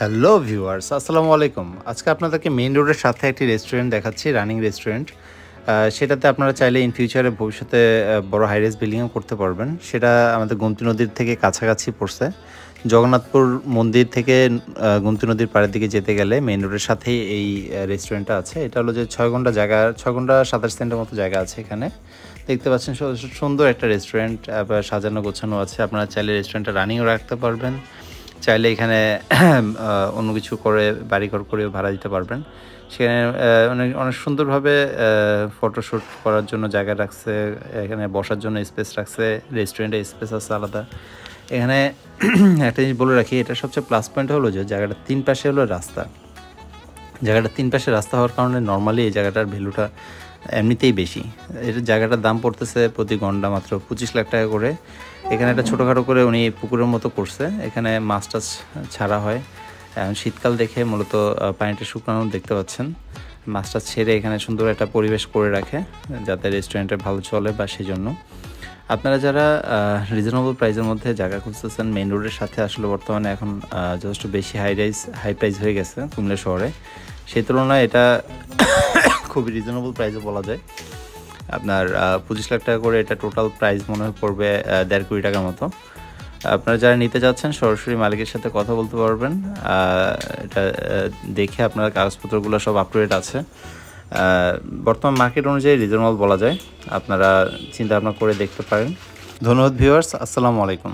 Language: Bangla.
হ্যালো ভিউয়ার্স, আসসালামু আলাইকুম। আজকে আপনাদেরকে মেইন রোডের সাথে একটি রেস্টুরেন্ট দেখাচ্ছি, রানিং রেস্টুরেন্ট। সেটাতে আপনারা চাইলে ইন ফিউচারে ভবিষ্যতে বড় হাই রাইজ বিল্ডিংও করতে পারবেন। সেটা আমাদের গোমতী নদীর থেকে কাছাকাছি পড়ছে। জগন্নাথপুর মন্দির থেকে গোমতী নদীর পাড়ের দিকে যেতে গেলে মেইন রোডের সাথেই এই রেস্টুরেন্টটা আছে। এটা হলো যে ৬ ঘন্টা জায়গা, ৬ ঘন্টা ২৭ সেন্টের মতো জায়গা আছে এখানে। দেখতে পাচ্ছেন সুন্দর একটা রেস্টুরেন্ট, সাজানো গোছানো আছে। আপনারা চাইলে রেস্টুরেন্টটা রানিংও রাখতে পারবেন, চাইলে এখানে অন্য কিছু করে বাড়িঘর করেও ভাড়া দিতে পারবেন। সেখানে অনেক অনেক সুন্দরভাবে ফটোশ্যুট করার জন্য জায়গা রাখছে, এখানে বসার জন্য স্পেস রাখছে, রেস্টুরেন্টে স্পেস আছে আলাদা। এখানে একটা জিনিস বলে রাখি, এটা সবচেয়ে প্লাস পয়েন্ট হলো যে জায়গাটার ৩ পাশে হলো রাস্তা। জায়গাটার ৩ পাশে রাস্তা হওয়ার কারণে নর্মালি এই জায়গাটার ভ্যালুটা এমনিতেই বেশি। এর জায়গাটার দাম পড়তেছে প্রতি ঘন্টা মাত্র ২৫ লাখ টাকা করে। এখানে একটা ছোটোখাটো করে উনি পুকুরের মতো করছে, এখানে মাছ টাছ ছাড়া হয়। এখন শীতকাল দেখে মূলত পানিটা শুকনো দেখতে পাচ্ছেন। মাছ টাছ ছেড়ে এখানে সুন্দর একটা পরিবেশ করে রাখে যাতে রেস্টুরেন্টে ভালো চলে, বা সেই জন্য আপনারা যারা রিজনেবল প্রাইসের মধ্যে জায়গা খুঁজতেছেন, মেইন রোডের সাথে আসলে বর্তমানে এখন যথেষ্ট বেশি হাই প্রাইস হয়ে গেছে কুমিল্লা শহরে। সেই তুলনায় এটা খুবই রিজনেবল প্রাইসে বলা যায়। আপনার ২৫ লাখ টাকা করে এটা টোটাল প্রাইস মনে হয় পড়বে ১.৫ কোটি টাকার মতো। আপনারা যারা নিতে যাচ্ছেন সরাসরি মালিকের সাথে কথা বলতে পারবেন। এটা দেখে আপনার কাগজপত্রগুলো সব আপ টু ডেট আছে। বর্তমান মার্কেট অনুযায়ী রিজনেবল বলা যায়। আপনারা চিন্তা ভাবনা করে দেখতে পারেন। ধন্যবাদ ভিউয়ার্স, আসসালামু আলাইকুম।